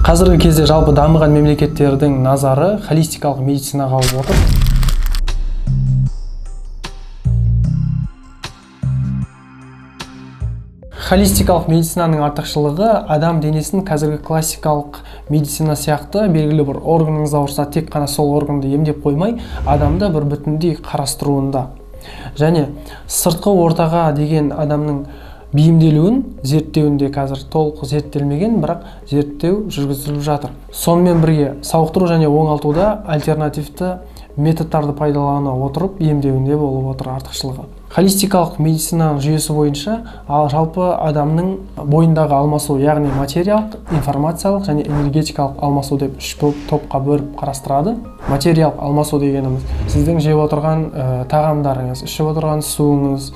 Қазіргі кезде жалпы дамыған мемлекеттердің назары холистикалық медицинаға ауып отыр. Холистикалық медицинаның артықшылығы адам денесін қазіргі классикалық медицина сияқты белгілі бір органыңыз ауырса тек қана сол органды емдеп қоймай, адамды бір бүтіндей қарастыруында. Және сыртқы ортаға деген адамның бейімделуін зерттеуінде қазір толық зерттелмеген, бірақ зерттеу жүргізіліп жатыр. Сонымен бірге сауықтыру және оңалтуда альтернативті методтарды пайдалана отырып емдеуінде болып отыр артықшылығы. Холистикалық медицинаның жүйесі бойынша жалпы адамның бойындағы алмасу, яғни материалдық, информациялық және энергетикалық алмасу деп үш топқа бөліп қарастырады. Материалдық алмасу дегеніміз сіздің жеп отырған тағамдарыңыз, ішіп отырған суыңыз,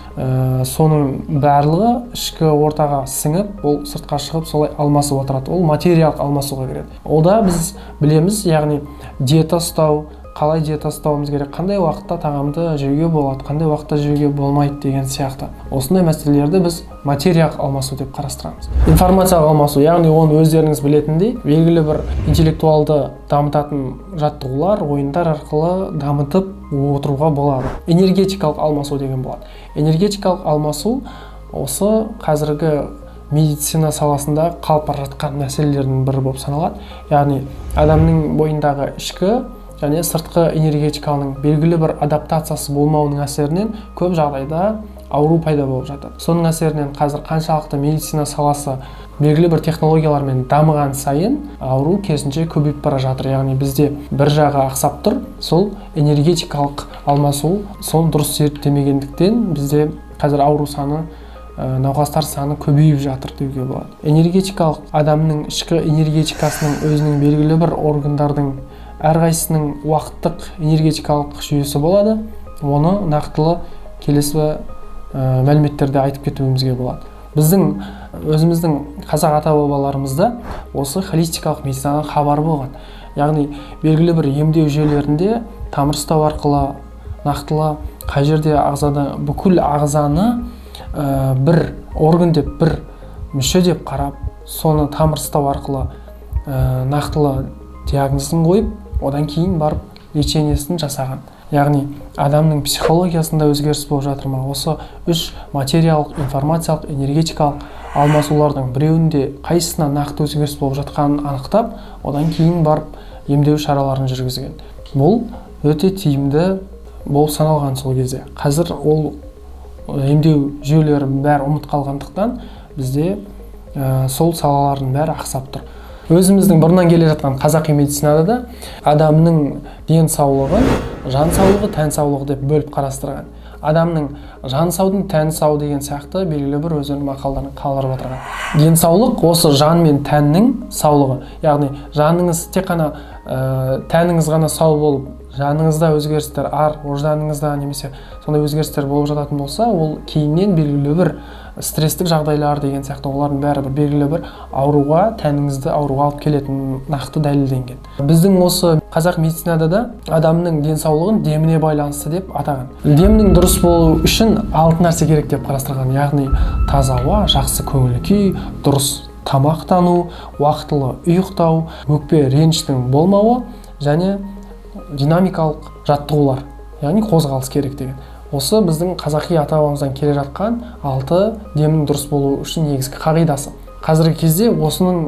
соның барлығы ішкі ортаға сіңіп, ол сыртқа шығып солай алмасып отырады. Ол материалдық алмасуға кіреді. Ода біз білеміз, яғни диета ұстау, қалай диета ұстауымыз керек, қандай уақытта тағамды жеуге болады, қандай уақытта жеуге болмайды деген сияқты. Осындай мәселелерді біз материялық алмасу деп қарастырамыз. Информациялық алмасу, яғни оны өздеріңіз білетіндей, белгілі бір интеллектуалды дамытатын жаттығулар, ойындар арқылы дамытып отыруға болады. Энергетикалық алмасу деген болады. Энергетикалық алмасу осы қазіргі медицина саласында қалып бара жатқан мәселелердің бірі болып саналады. Яғни адамның бойындағы ішкі және сыртқы энергетиканың белгілі бір адаптациясы болмауының әсерінен көп жағдайда ауру пайда болып жатыр. Соның әсерінен қазір қаншалықты медицина саласы белгілі бір технологиялармен дамыған сайын ауру керісінше көбейіп бара жатыр. Яғни бізде бір жағы ақсап тұр, сол энергетикалық алмасу соны дұрыс зерттемегендіктен бізде қазір ауру саны, науқастар саны көбейіп жатыр деуге болады. Энергетикалық адамның ішкі энергетикасының өзінің белгілі бір органдардың әрқайсының уақыттық энергетикалық жүйесі болады. Оны нақтылы келесі мәліметтерде айтып кетуімізге болады. Біздің өзіміздің қазақ ата-бабаларымызда осы холистикалық медицинадан хабар болған. Яғни белгілі бір емдеу жүйелерінде тамыр ұстау арқылы нақтылы қай жерде ағзада бүкіл ағзаны бір орган деп, бір мүше деп қарап, соны тамыр ұстау арқылы нақтылы диагнозын қойып, одан кейін барып лечениесін жасаған. Яғни адамның психологиясында өзгеріс болып жатыр ма? Осы үш материалдық, информациялық, энергетикалық алмасулардың біреуінде қайсысына нақты өзгеріс болып жатқанын анықтап, одан кейін барып емдеу шараларын жүргізген. Бұл өте тиімді болып саналған сол кезде. Қазір ол емдеу жүйелері бәрі ұмыт қалғандықтан бізде сол салалардың бәрі ақсап тұр. Өзіміздің бұрыннан келе жатқан қазақи медицинада да адамның денсаулығын жан саулығы, тән саулығы деп бөліп қарастырған. Адамның жан саудың тән сау деген сияқты белгілі бір өздерінің мақалдарын қалдырып отырған. Денсаулық осы жан мен тәннің саулығы. Яғни жаныңыз тек қана тәніңіз ғана сау болып, жаныңызда өзгерістер, ожданыңызда немесе сондай өзгерістер болып жататын болса, ол кейіннен белгілі бір стресстік жағдайлар деген сияқты олардың бәрі бір белгілі бір ауруға, тәніңізді ауруға алып келетін нақты дәлелденген. Біздің осы қазақ медицинада да адамның денсаулығын деміне байланысты деп атаған. Демнің дұрыс болу үшін 6 нәрсе керек деп қарастырған. Яғни таза ауа, жақсы көңіл күй, дұрыс тамақтану, уақытылы ұйықтау, өкпе реніштің болмауы және динамикалық жаттығулар, яғни қозғалыс керек деген. Осы біздің қазақи ата-бабамыздан келе жатқан 6 демнің дұрыс болуы үшін негізгі қағидасы. Қазіргі кезде осының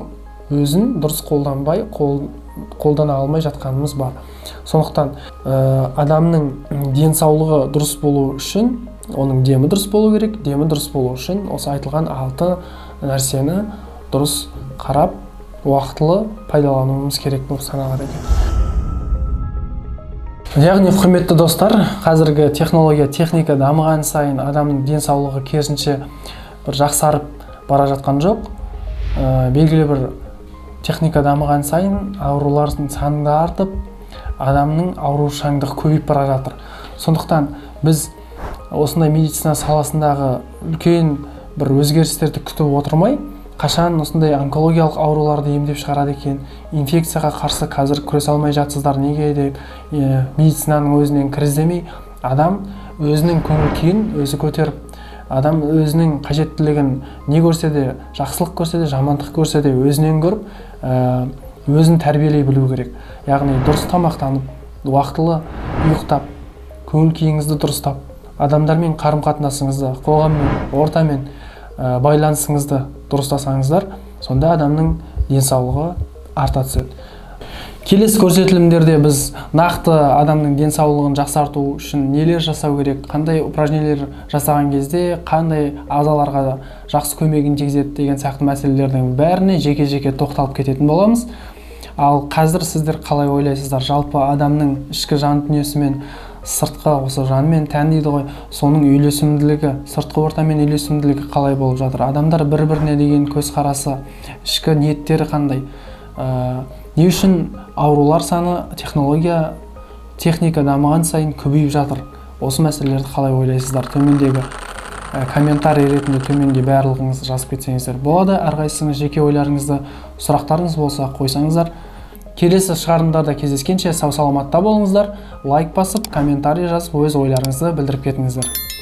өзін дұрыс қолданбай, қолдана алмай жатқанымыз бар. Сондықтан адамның денсаулығы дұрыс болуы үшін оның демі дұрыс болу керек. Демі дұрыс болу үшін осы айтылған 6 нәрсені дұрыс қарап, уақытылы пайдалануымыз керек болып саналады екен. Яғни құрметті достар, қазіргі технология, техника дамыған сайын адамның денсаулығы керісінше бір жақсарып бара жатқан жоқ. Белгілі бір техника дамыған сайын аурулардың саны да артып, адамның аурушаңдығы көбейіп бара жатыр. Сондықтан біз осындай медицина саласындағы үлкен бір өзгерістерді күтіп отырмай, қашан осындай онкологиялық ауруларды емдеп шығарады екен, инфекцияға қарсы қазір күресе алмай жатсыздар неге деп медицинаның өзінен кіріздемей, адам өзінің көңіл күйін өзі көтеріп, адам өзінің қажеттілігін не көрсе де, жақсылық көрсе де, жамандық көрсе де өзінен көріп, өзін тәрбиелей білу керек. Яғни дұрыс тамақтанып, уақытылы ұйықтап, көңіл күйіңізді дұрыстап, адамдармен қарым-қатынасыңызды, қоғаммен, ортамен байланысыңызды дұрыстасаңыздар, сонда адамның денсаулығы арта түседі. Келесі көрсетілімдерде біз нақты адамның денсаулығын жақсарту үшін нелер жасау керек, қандай упражнениялар жасаған кезде қандай ағзаларға жақсы көмегін тигізеді деген сияқты мәселелердің бәріне жеке-жеке тоқталып кететін боламыз. Ал қазір сіздер қалай ойлайсыздар? Жалпы адамның ішкі жан дүниесі мен сыртқы, осы жан мен тән дейді ғой, соның үйлесімділігі, сыртқы ортамен үйлесімділігі қалай болып жатыр? Адамдар бір-біріне деген көзқарасы, ішкі ниеттері қандай? Не үшін аурулар саны техника дамыған сайын көбейіп жатыр? Осы мәселелерді қалай ойлайсыздар? Төмендегі комментарий ретінде төменге барлығыңыз жазып кетсеңіздер болады. Әрқайсыңыз жеке ойларыңызды, сұрақтарыңыз болса қойсаңыздар. Келесі шығарылымдарда кездескенше сау саламатта болыңыздар. Лайк басып, комментарий жазып, өз ойларыңызды білдіріп кетіңіздер.